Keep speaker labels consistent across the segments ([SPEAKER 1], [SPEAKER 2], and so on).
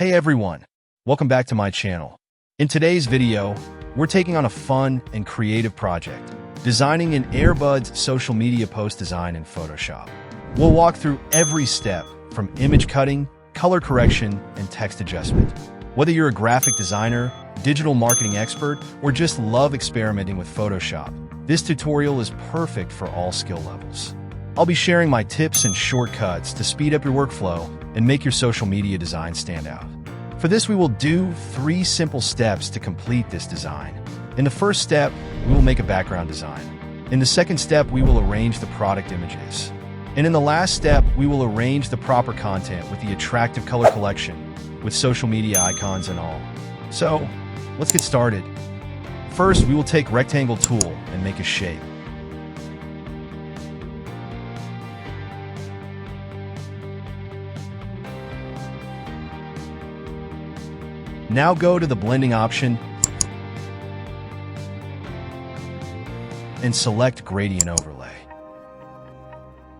[SPEAKER 1] Hey everyone, welcome back to my channel. In today's video, we're taking on a fun and creative project, designing an Airbud's social media post design in Photoshop. We'll walk through every step from image cutting, color correction, and text adjustment. Whether you're a graphic designer, digital marketing expert, or just love experimenting with Photoshop, this tutorial is perfect for all skill levels. I'll be sharing my tips and shortcuts to speed up your workflow and make your social media design stand out. For this, we will do 3 simple steps to complete this design. In the first step, we will make a background design. In the second step, we will arrange the product images. And in the last step, we will arrange the proper content with the attractive color collection, with social media icons and all. So, let's get started. First, we will take rectangle tool and make a shape. Now go to the blending option and select gradient overlay.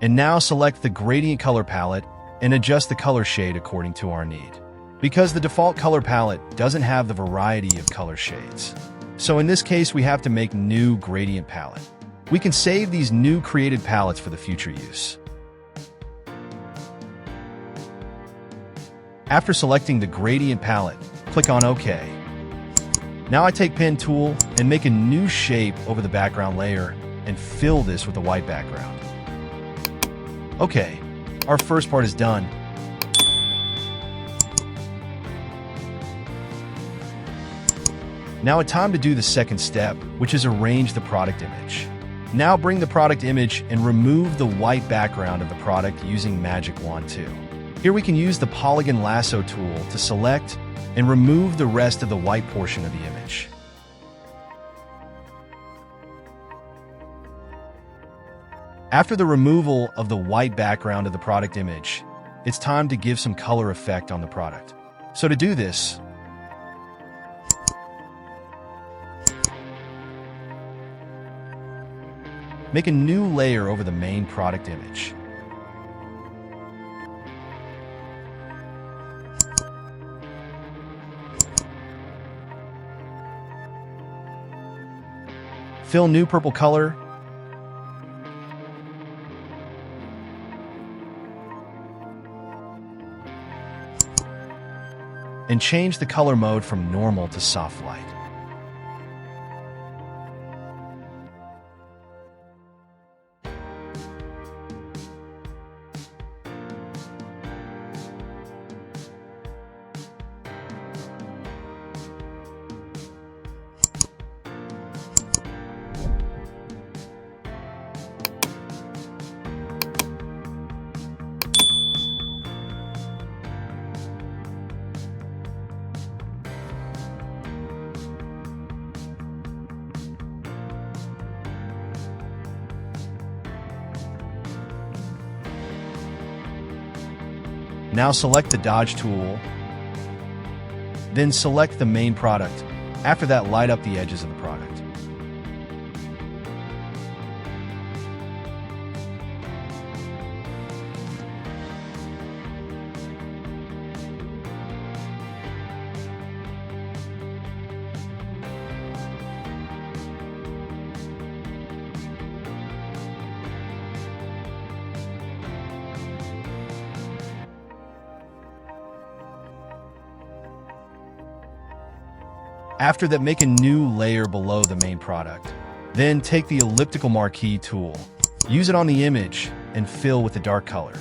[SPEAKER 1] And now select the gradient color palette and adjust the color shade according to our need, because the default color palette doesn't have the variety of color shades. So in this case, we have to make new gradient palette. We can save these new created palettes for the future use. After selecting the gradient palette, click on OK. Now I take pen tool and make a new shape over the background layer and fill this with a white background. Okay, our first part is done. Now it's time to do the second step, which is arrange the product image. Now bring the product image and remove the white background of the product using Magic Wand 2. Here we can use the polygon lasso tool to select and remove the rest of the white portion of the image. After the removal of the white background of the product image, it's time to give some color effect on the product. So to do this, make a new layer over the main product image. Fill new purple color. And change the color mode from normal to soft light. Now select the dodge tool, then select the main product. After that, light up the edges of the product. After that, make a new layer below the main product. Then take the elliptical marquee tool, use it on the image, and fill with a dark color.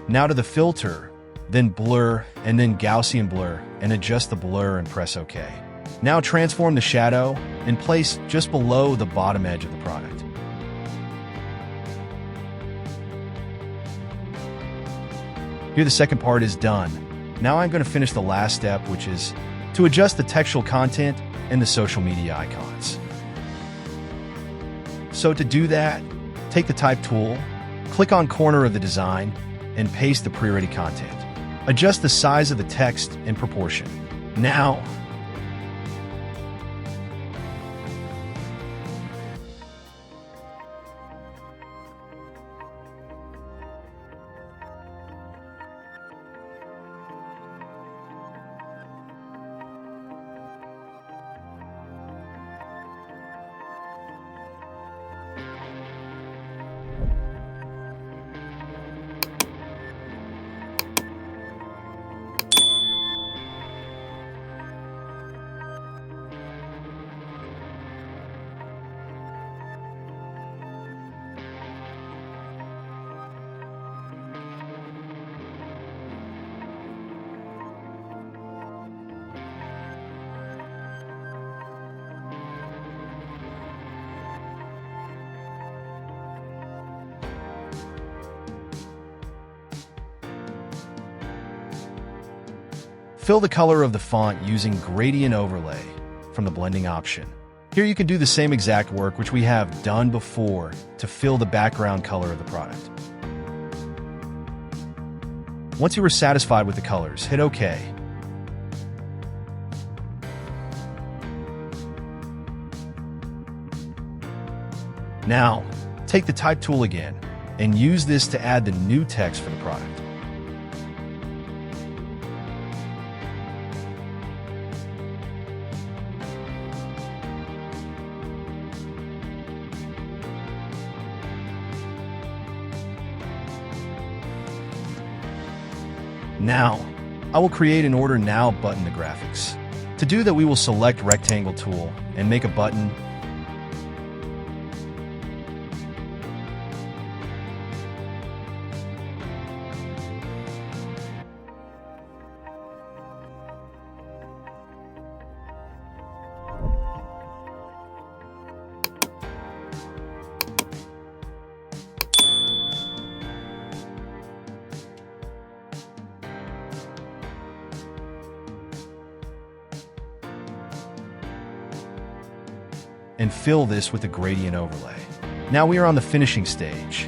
[SPEAKER 1] Now to the filter, then blur, and then Gaussian blur, and adjust the blur and press OK. Now transform the shadow and place just below the bottom edge of the product. Here the second part is done. Now I'm going to finish the last step, which is to adjust the textual content and the social media icons. So to do that, take the type tool, click on corner of the design, and paste the pre-ready content. Adjust the size of the text in proportion. Now, Fill the color of the font using gradient overlay from the blending option. Here you can do the same exact work which we have done before to fill the background color of the product. Once you are satisfied with the colors, hit OK. Now, take the Type tool again and use this to add the new text for the product. Now, I will create an Order Now button to graphics. To do that, we will select Rectangle tool and make a button. And fill this with a gradient overlay. Now we are on the finishing stage.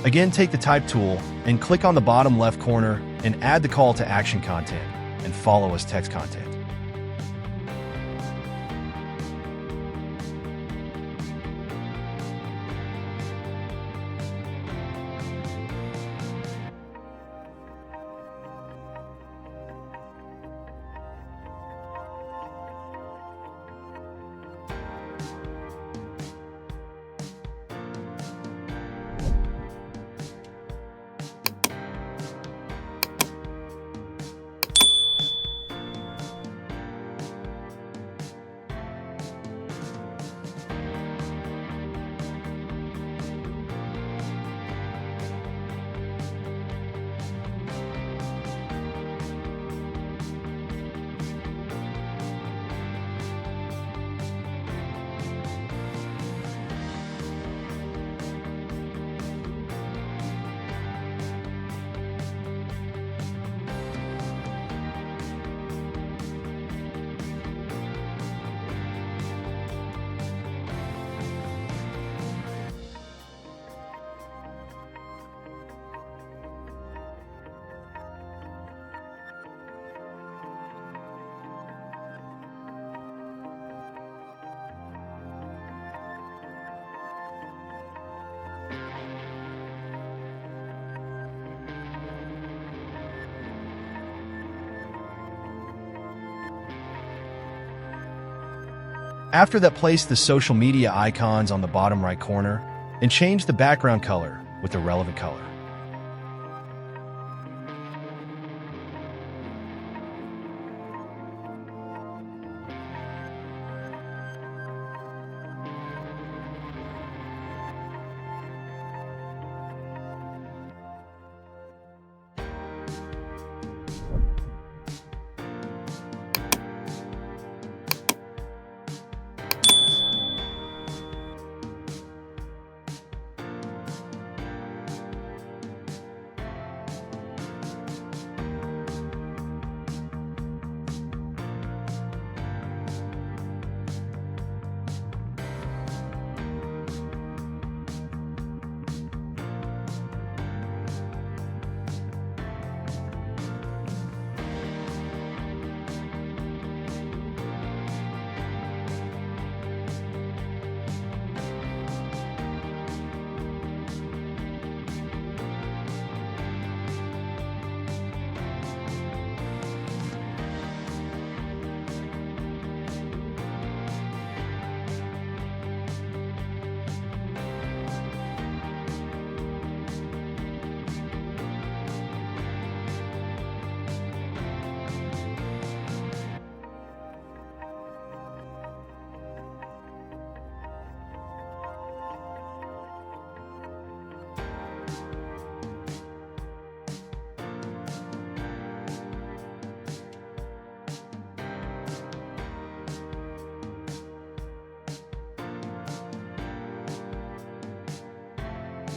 [SPEAKER 1] Again, take the Type tool and click on the bottom left corner and add the call to action content and follow as text content. After that, place the social media icons on the bottom right corner and change the background color with the relevant color.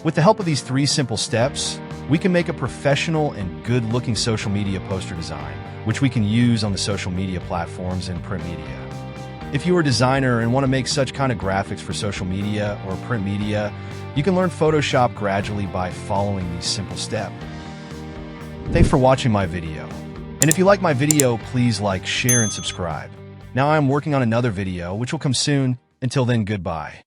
[SPEAKER 1] With the help of these 3 simple steps, we can make a professional and good-looking social media poster design, which we can use on the social media platforms and print media. If you are a designer and want to make such kind of graphics for social media or print media, you can learn Photoshop gradually by following these simple steps. Thanks for watching my video. And if you like my video, please like, share, and subscribe. Now I am working on another video, which will come soon. Until then, goodbye.